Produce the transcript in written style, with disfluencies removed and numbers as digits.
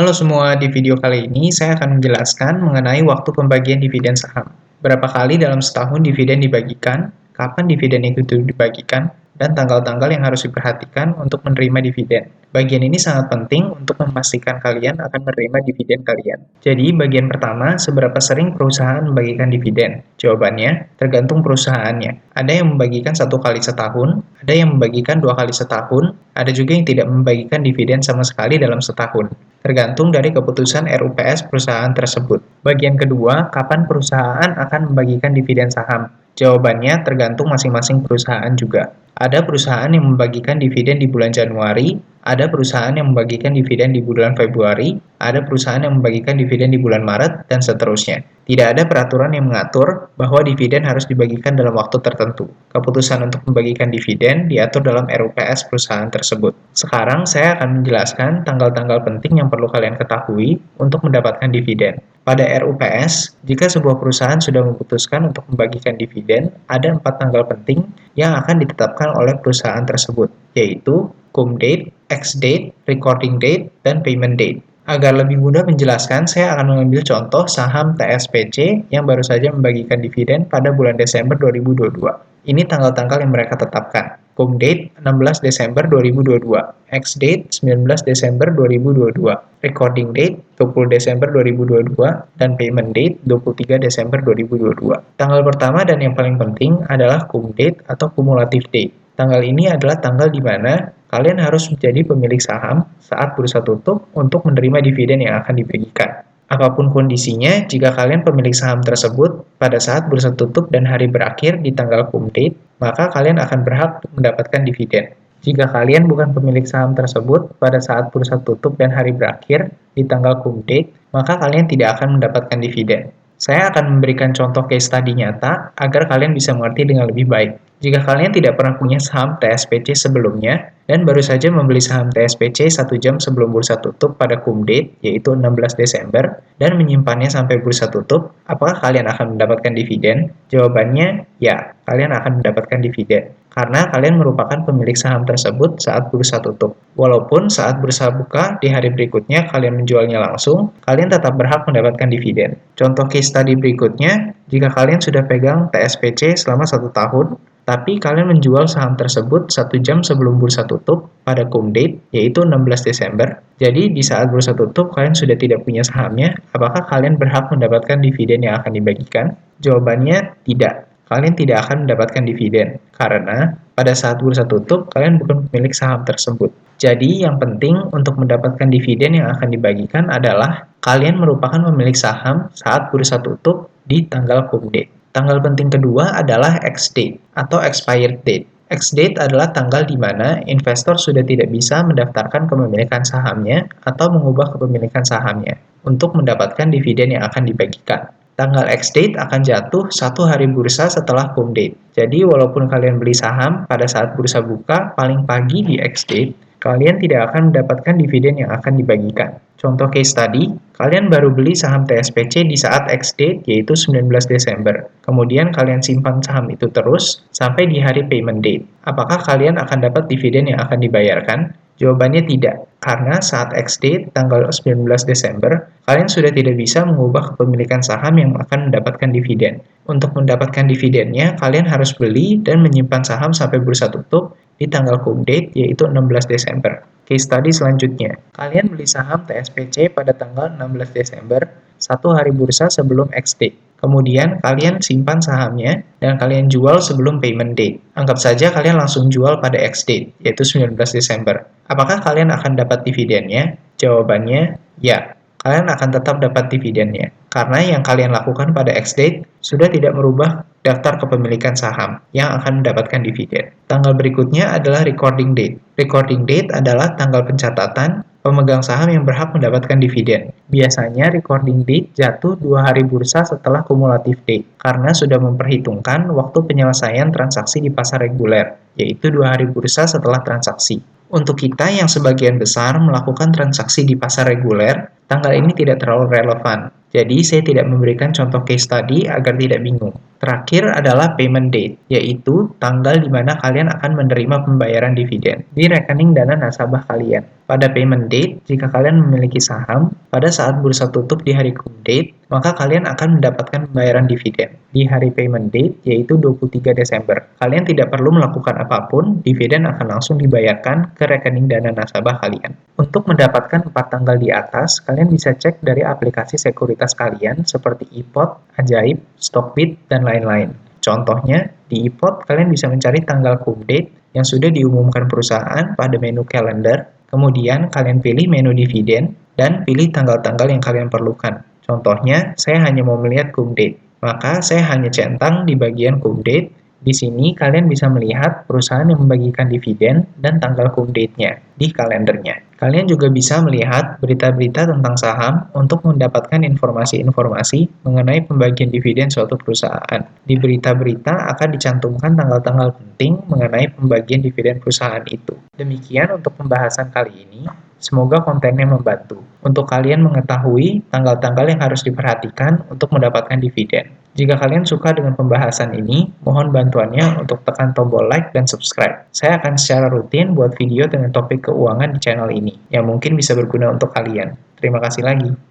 Halo semua, di video kali ini saya akan menjelaskan mengenai waktu pembagian dividen saham. Berapa kali dalam setahun dividen dibagikan, kapan dividen itu dibagikan, dan tanggal-tanggal yang harus diperhatikan untuk menerima dividen. Bagian ini sangat penting untuk memastikan kalian akan menerima dividen kalian. Jadi, bagian pertama, seberapa sering perusahaan membagikan dividen? Jawabannya, tergantung perusahaannya. Ada yang membagikan 1 kali setahun, ada yang membagikan 2 kali setahun, ada juga yang tidak membagikan dividen sama sekali dalam setahun. Tergantung dari keputusan RUPS perusahaan tersebut. Bagian kedua, kapan perusahaan akan membagikan dividen saham? Jawabannya tergantung masing-masing perusahaan juga. Ada perusahaan yang membagikan dividen di bulan Januari, ada perusahaan yang membagikan dividen di bulan Februari, ada perusahaan yang membagikan dividen di bulan Maret, dan seterusnya. Tidak ada peraturan yang mengatur bahwa dividen harus dibagikan dalam waktu tertentu. Keputusan untuk membagikan dividen diatur dalam RUPS perusahaan tersebut. Sekarang saya akan menjelaskan tanggal-tanggal penting yang perlu kalian ketahui untuk mendapatkan dividen. Pada RUPS, jika sebuah perusahaan sudah memutuskan untuk membagikan dividen, ada 4 tanggal penting yang akan ditetapkan oleh perusahaan tersebut, yaitu cum date, ex date, recording date, dan payment date. Agar lebih mudah menjelaskan, saya akan mengambil contoh saham TSPC yang baru saja membagikan dividen pada bulan Desember 2022. Ini tanggal-tanggal yang mereka tetapkan. Cum date 16 Desember 2022, ex date 19 Desember 2022, recording date 20 Desember 2022, dan payment date 23 Desember 2022. Tanggal pertama dan yang paling penting adalah cum date atau cumulative date. Tanggal ini adalah tanggal di mana kalian harus menjadi pemilik saham saat bursa tutup untuk menerima dividen yang akan dibagikan. Apapun kondisinya, jika kalian pemilik saham tersebut pada saat bursa tutup dan hari berakhir di tanggal cum date, maka kalian akan berhak mendapatkan dividen. Jika kalian bukan pemilik saham tersebut pada saat bursa tutup dan hari berakhir di tanggal cum date, maka kalian tidak akan mendapatkan dividen. Saya akan memberikan contoh case study nyata agar kalian bisa mengerti dengan lebih baik. Jika kalian tidak pernah punya saham TSPC sebelumnya dan baru saja membeli saham TSPC 1 jam sebelum bursa tutup pada cum date, yaitu 16 Desember, dan menyimpannya sampai bursa tutup, apakah kalian akan mendapatkan dividen? Jawabannya, ya, kalian akan mendapatkan dividen. Karena kalian merupakan pemilik saham tersebut saat bursa tutup. Walaupun saat bursa buka di hari berikutnya kalian menjualnya langsung, kalian tetap berhak mendapatkan dividen. Contoh case study berikutnya, jika kalian sudah pegang TSPC selama 1 tahun, tapi kalian menjual saham tersebut 1 jam sebelum bursa tutup pada cum date, yaitu 16 Desember. Jadi, di saat bursa tutup, kalian sudah tidak punya sahamnya, apakah kalian berhak mendapatkan dividen yang akan dibagikan? Jawabannya, tidak. Kalian tidak akan mendapatkan dividen, karena pada saat bursa tutup, kalian bukan pemilik saham tersebut. Jadi, yang penting untuk mendapatkan dividen yang akan dibagikan adalah kalian merupakan pemilik saham saat bursa tutup di tanggal cum date. Tanggal penting kedua adalah ex date atau expired date. Ex date adalah tanggal di mana investor sudah tidak bisa mendaftarkan kepemilikan sahamnya atau mengubah kepemilikan sahamnya untuk mendapatkan dividen yang akan dibagikan. Tanggal ex date akan jatuh 1 hari bursa setelah cum date. Jadi walaupun kalian beli saham pada saat bursa buka paling pagi di ex date, kalian tidak akan mendapatkan dividen yang akan dibagikan. Contoh case study, kalian baru beli saham TSPC di saat ex date yaitu 19 Desember. Kemudian kalian simpan saham itu terus sampai di hari payment date. Apakah kalian akan dapat dividen yang akan dibayarkan? Jawabannya tidak, karena saat ex date tanggal 19 Desember, kalian sudah tidak bisa mengubah kepemilikan saham yang akan mendapatkan dividen. Untuk mendapatkan dividennya, kalian harus beli dan menyimpan saham sampai bursa tutup di tanggal cum date yaitu 16 Desember. Case study selanjutnya, kalian beli saham TSPC pada tanggal 16 Desember, 1 hari bursa sebelum ex date. Kemudian kalian simpan sahamnya dan kalian jual sebelum payment date. Anggap saja kalian langsung jual pada ex date, yaitu 19 Desember. Apakah kalian akan dapat dividennya? Jawabannya, ya. Kalian akan tetap dapat dividennya. Karena yang kalian lakukan pada ex date sudah tidak merubah daftar kepemilikan saham yang akan mendapatkan dividen. Tanggal berikutnya adalah recording date. Recording date adalah tanggal pencatatan pemegang saham yang berhak mendapatkan dividen. Biasanya recording date jatuh 2 hari bursa setelah cumulative date, karena sudah memperhitungkan waktu penyelesaian transaksi di pasar reguler, yaitu 2 hari bursa setelah transaksi. Untuk kita yang sebagian besar melakukan transaksi di pasar reguler, Tanggal ini tidak terlalu relevan, jadi saya tidak memberikan contoh case study agar tidak bingung. Terakhir adalah payment date, yaitu tanggal di mana kalian akan menerima pembayaran dividen di rekening dana nasabah kalian. Pada payment date, jika kalian memiliki saham, pada saat bursa tutup di hari cum date, maka kalian akan mendapatkan pembayaran dividen di hari payment date, yaitu 23 Desember. Kalian tidak perlu melakukan apapun, dividen akan langsung dibayarkan ke rekening dana nasabah kalian. Untuk mendapatkan 4 tanggal di atas, kalian bisa cek dari aplikasi sekuritas kalian seperti iPod, Ajaib, Stockbit, dan lain-lain. Contohnya, di iPod kalian bisa mencari tanggal cum date yang sudah diumumkan perusahaan pada menu calendar, kemudian kalian pilih menu dividen, dan pilih tanggal-tanggal yang kalian perlukan. Contohnya, saya hanya mau melihat cum date, maka saya hanya centang di bagian cum date. Di sini kalian bisa melihat perusahaan yang membagikan dividen dan tanggal cum date-nya di kalendernya. Kalian juga bisa melihat berita-berita tentang saham untuk mendapatkan informasi-informasi mengenai pembagian dividen suatu perusahaan. Di berita-berita akan dicantumkan tanggal-tanggal penting mengenai pembagian dividen perusahaan itu. Demikian untuk pembahasan kali ini. Semoga kontennya membantu untuk kalian mengetahui tanggal-tanggal yang harus diperhatikan untuk mendapatkan dividen. Jika kalian suka dengan pembahasan ini, mohon bantuannya untuk tekan tombol like dan subscribe. Saya akan secara rutin buat video dengan topik keuangan di channel ini, yang mungkin bisa berguna untuk kalian. Terima kasih lagi.